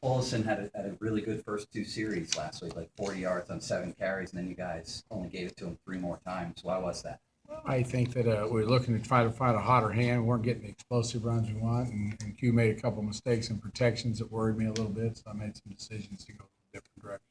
Olsen had a really good first two series last week, like 40 yards on 7 carries, and then you guys only gave it to him 3 more times. Why was that? I think that we're looking to try to find a hotter hand. We weren't getting the explosive runs we want, and Q made a couple mistakes in protections that worried me a little bit, so I made some decisions to go a different direction.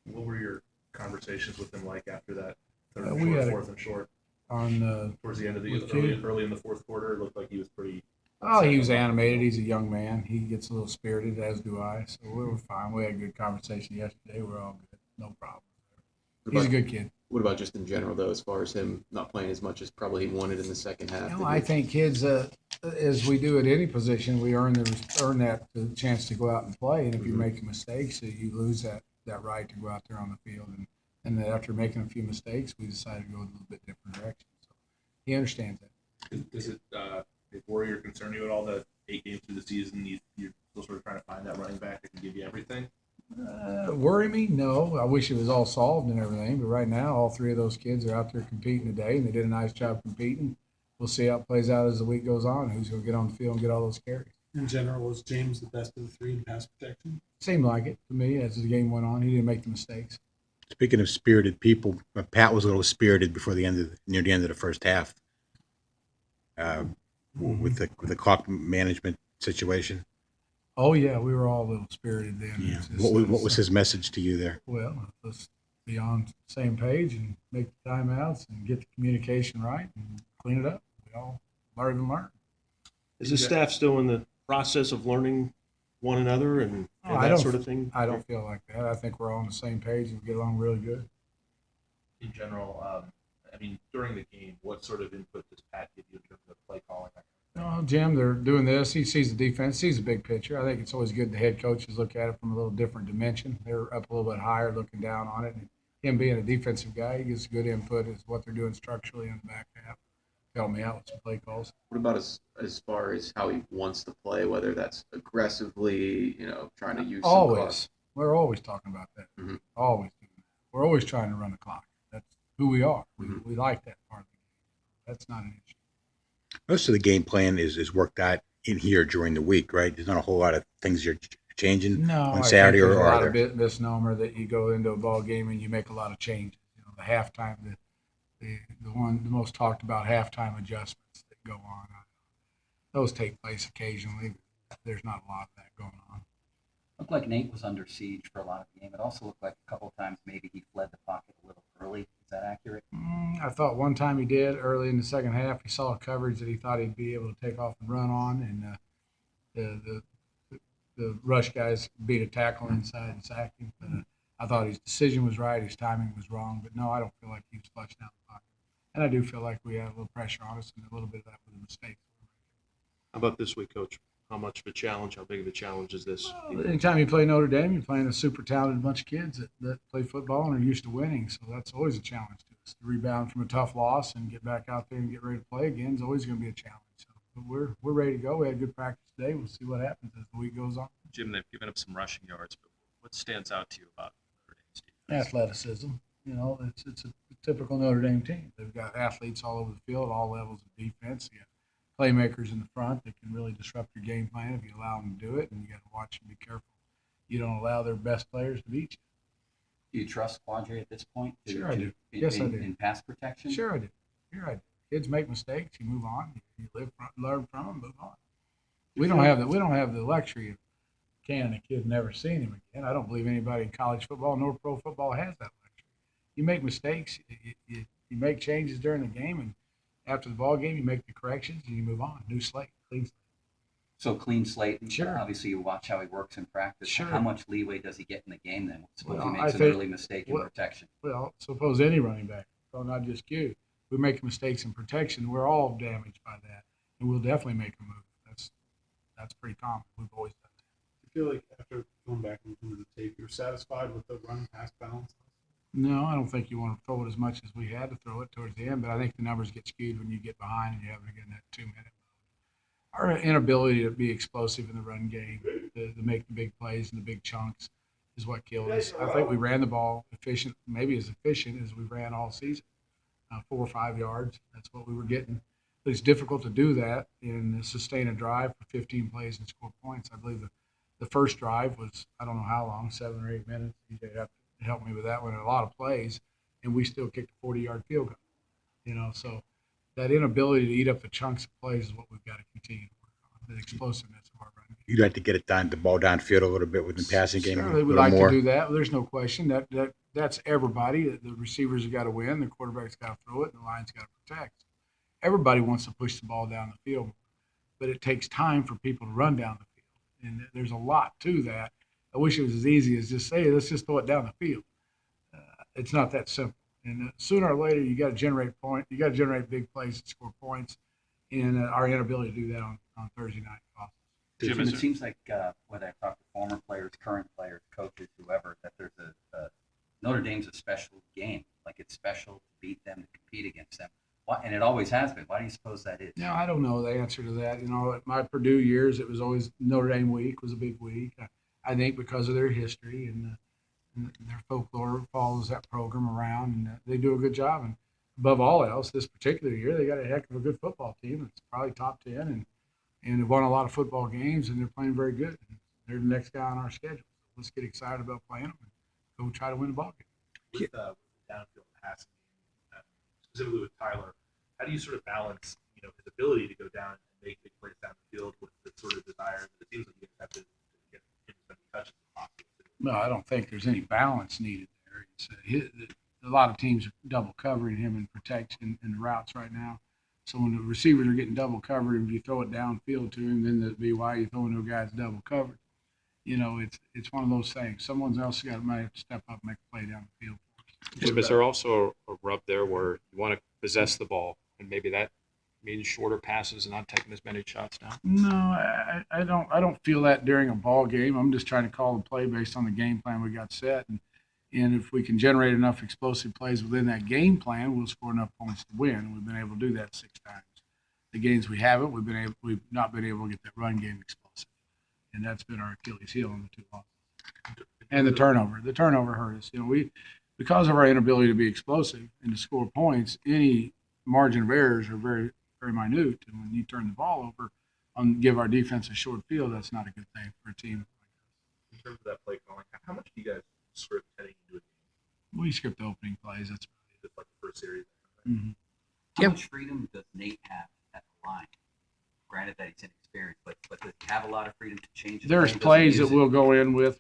What were your conversations with him like after that fourth and short? Towards the end of the early in the fourth quarter, it looked like he was pretty. Oh, he was animated. He's a young man. He gets a little spirited, as do I. So we were fine. We had a good conversation yesterday. We're all good. No problem. He's a good kid. What about just in general, though, as far as him not playing as much as probably he wanted in the second half? I think kids, as we do at any position, we earn that the chance to go out and play. And if you make mistakes, you lose that right to go out there on the field. And then after making a few mistakes, we decided to go a little bit different direction. So he understands that. Does it worry or concern you at all that 8 games through the season you're still sort of trying to find that running back that can give you everything? Worry me? No. I wish it was all solved and everything, but right now all three of those kids are out there competing today, and they did a nice job competing. We'll see how it plays out as the week goes on, who's going to get on the field and get all those carries. In general, was James the best of the three in pass protection? Seemed like it to me as the game went on. He didn't make the mistakes. Speaking of spirited people, Pat was a little spirited before near the end of the first half with the clock management situation. Oh, yeah, we were all a little spirited then. Yeah. What was his message to you there? Well, let's be on the same page and make the timeouts and get the communication right and clean it up. We all learn. Is the staff still in the process of learning one another and that sort of thing? I don't feel like that. I think we're all on the same page and we get along really good. In general, during the game, what sort of input does Pat give you in terms of play calling? Oh, Jim, they're doing this. He sees the defense, sees the big picture. I think it's always good the head coaches look at it from a little different dimension. They're up a little bit higher looking down on it. And him being a defensive guy, he gives good input as what they're doing structurally in the back half. Help me out with some play calls. What about as far as how he wants to play, whether that's aggressively, trying to use some clock? We're always talking about that. Mm-hmm. Always doing that. We're always trying to run the clock. That's who we are. We like that part of the game. That's not an issue. Most of the game plan is worked out in here during the week, right? There's not a whole lot of things you're changing on Saturday or there's a lot are of misnomer that you go into a ball game and you make a lot of changes. The halftime, the most talked about halftime adjustments that go on. Those take place occasionally. There's not a lot of that going on. Looked like Nate was under siege for a lot of the game. It also looked like a couple of times maybe he fled the pocket a little early. Is that accurate? I thought one time he did early in the second half. He saw a coverage that he thought he'd be able to take off and run on, and the rush guys beat a tackle inside and sacked him. But I thought his decision was right. His timing was wrong. But no, I don't feel like he was flushed out the pocket. And I do feel like we had a little pressure on us and a little bit of that with a mistake. How about this week, Coach? How much of a challenge, how big of a challenge is this? Well, anytime you play Notre Dame, you're playing a super talented bunch of kids that play football and are used to winning. So that's always a challenge to us. To rebound from a tough loss and get back out there and get ready to play again is always going to be a challenge. So but we're ready to go. We had good practice today. We'll see what happens as the week goes on. Jim, they've given up some rushing yards, but what stands out to you about Notre Dame's defense? Athleticism. It's a typical Notre Dame team. They've got athletes all over the field, all levels of defense. You got playmakers in the front that can really disrupt your game plan if you allow them to do it, and you got to watch and be careful. You don't allow their best players to beat you. Do you trust Quadre at this point? Sure, I do. I do. In pass protection? Sure, I do. Kids make mistakes. You move on. You learn from them, move on. We don't have the luxury of can a kid never seeing him again. I don't believe anybody in college football nor pro football has that luxury. You make mistakes. You make changes during the game, and after the ball game, you make the corrections and you move on. New slate, clean slate. So clean slate. And sure. Obviously, you watch how he works in practice. Sure. How much leeway does he get in the game then? Suppose he makes an early mistake in protection. Well, suppose any running back, well, not just you. We make mistakes in protection. We're all damaged by that, and we'll definitely make a move. That's pretty common. We've always done that. I feel like after going back into the tape, you're satisfied with the run-pass balance? No, I don't think you want to throw it as much as we had to throw it towards the end, but I think the numbers get skewed when you get behind and you have to get in that 2-minute mode. Our inability to be explosive in the run game, to make the big plays and the big chunks is what killed us. I think we ran the ball maybe as efficient as we ran all season, 4 or 5 yards. That's what we were getting. But it's difficult to do that and sustain a drive for 15 plays and score points. I believe The first drive was, I don't know how long, 7 or 8 minutes. You have to help me with that one. A lot of plays, and we still kicked a 40-yard field goal. So that inability to eat up the chunks of plays is what we've got to continue to work on. The explosiveness of our run game. You'd like to get it down, the ball downfield a little bit with the passing game. Certainly, we'd like to do that. There's no question that's everybody. The receivers have got to win. The quarterback's got to throw it, and the line's got to protect. Everybody wants to push the ball down the field, but it takes time for people to run down the field. And there's a lot to that. I wish it was as easy as just say, let's just throw it down the field. It's not that simple. And sooner or later, you got to generate points. You got to generate big plays and score points. And our inability to do that on Thursday night. Jim, it seems like whether I talk to former players, current players, coaches, whoever, that there's a Notre Dame's a special game. Like it's special to beat them, to compete against them. Why, and it always has been. Why do you suppose that is? No, I don't know the answer to that. At my Purdue years, it was always Notre Dame week was a big week. I think because of their history and their folklore follows that program around, and they do a good job. And above all else, this particular year, they got a heck of a good football team. It's probably top 10, and they've won a lot of football games, and they're playing very good. They're the next guy on our schedule. So let's get excited about playing them and go try to win a ball game. With the downfield passing game, specifically with Tyler, how do you sort of balance, his ability to go down and make big plays down the field with the sort of desire that it seems like you have to get him as many touches as possible? No, I don't think there's any balance needed there. A lot of teams are double covering him and protection in the routes right now. So when the receivers are getting double covered, if you throw it downfield to him, then that'd be why you're throwing to a guy that's double covered. It's one of those things. Someone else might have to step up and make a play down the field. Jim, is there also a rub there where you want to possess the ball, and maybe that means shorter passes and not taking as many shots down? No, I don't feel that during a ball game. I'm just trying to call the play based on the game plan we got set, and if we can generate enough explosive plays within that game plan, we'll score enough points to win. We've been able to do that 6 times. The games we haven't, we've not been able to get that run game explosive, and that's been our Achilles heel in the 2 losses. And the turnover hurt us. Because of our inability to be explosive and to score points, any margin of errors are very, very minute. And when you turn the ball over and give our defense a short field, that's not a good thing for a team like us. In terms of that play calling, how much do you guys script heading into a game? We script the opening plays. That's just like the first series. Mm-hmm. How much freedom does Nate have at the line? Granted that he's inexperienced, but does he have a lot of freedom to change his There's play? plays that we'll go in with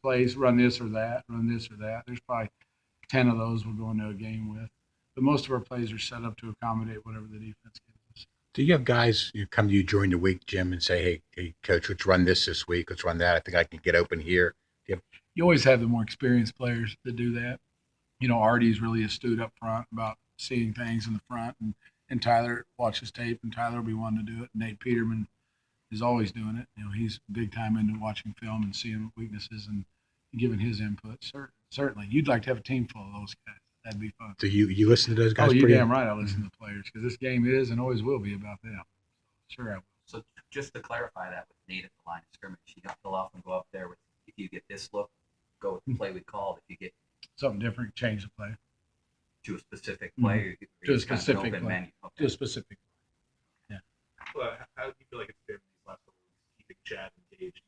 plays, run this or that. There's probably 10 of those we'll go into a game with. But most of our plays are set up to accommodate whatever the defense gives us. Do you have guys who come to you during the week, Jim, and say, hey, coach, let's run this week. Let's run that. I think I can get open here. You always have the more experienced players that do that. Artie's really astute up front about seeing things in the front, and Tyler watches tape, and Tyler will be one to do it. Nate Peterman is always doing it. He's big time into watching film and seeing weaknesses and giving his input. Certainly. You'd like to have a team full of those guys. That'd be fun. So you listen to those guys? Oh, you're damn right I listen to players, because this game is and always will be about them. Sure I will. So just to clarify that with Nate at the line of scrimmage, he'll often go up there with, if you get this look, go with the play we called. If you get something different, change the play. To a specific play? To a specific play. Menu. Okay. To a specific play. Yeah. Well, how do you feel like it's been these last couple of weeks, keeping Chad engaged?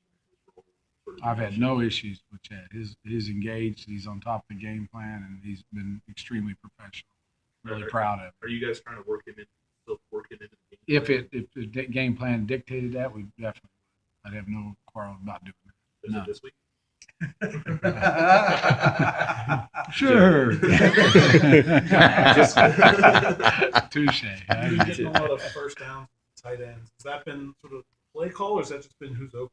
I've had no issues with Chad. He's engaged. He's on top of the game plan, and he's been extremely professional. Really proud of him. Are you guys trying to work him into the game plan? If the game plan dictated that, we definitely would. I'd have no quarrel about doing that. Is it this week? Sure. Touche. You're getting a lot of first down tight ends. Has that been sort of play call, or has that just been who's open?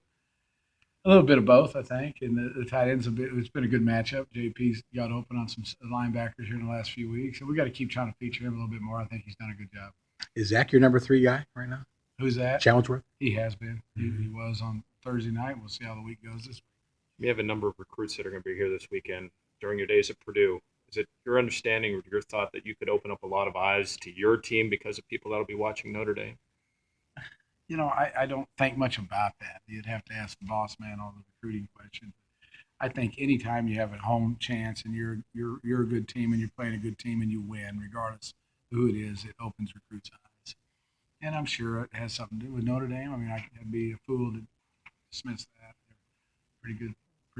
A little bit of both, I think. And the tight ends, it's been a good matchup. JP's got open on some linebackers here in the last few weeks, and we got to keep trying to feature him a little bit more. I think he's done a good job. Is Zach your number 3 guy right now? Who's that? Challengeworth? He has been. He was on Thursday night. We'll see how the week goes this week. You have a number of recruits that are going to be here this weekend during your days at Purdue. Is it your understanding or your thought that you could open up a lot of eyes to your team because of people that will be watching Notre Dame? I don't think much about that. You'd have to ask the boss man all the recruiting questions. I think anytime you have a home chance and you're a good team and you're playing a good team and you win, regardless of who it is, it opens recruits' eyes. And I'm sure it has something to do with Notre Dame. I mean, I'd be a fool to dismiss that. pretty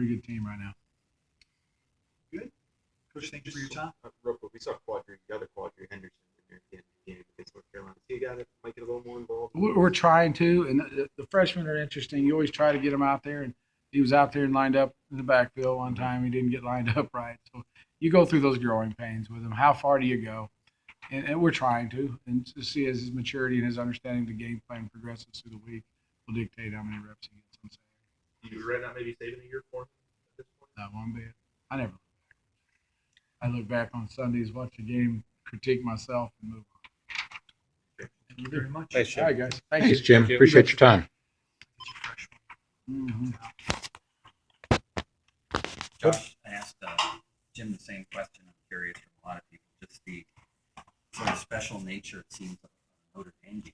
good team right now. Coach, thank you for your time. Real quick, we saw the other Quadri Henderson in the game against North Carolina. See a guy that might get a little more involved. We're trying to, and the freshmen are interesting. You always try to get them out there, and he was out there and lined up in the backfield one time. He didn't get lined up right. So you go through those growing pains with him. How far do you go? And we're trying to, and to see as his maturity and his understanding of the game plan progresses through the week will dictate how many reps he gets on Saturday. You right now maybe saving a year for him at this point? Not one bit. I never look back. I look back on Sundays, watch the game, critique myself, and move on. Thank you very much. Thanks, All Jim. right, guys. Thank Thanks, you. Jim. Appreciate your time. Mhm. Josh asked Jim the same question. I'm curious from a lot of people, just the sort of special nature it seems of Notre Dame game.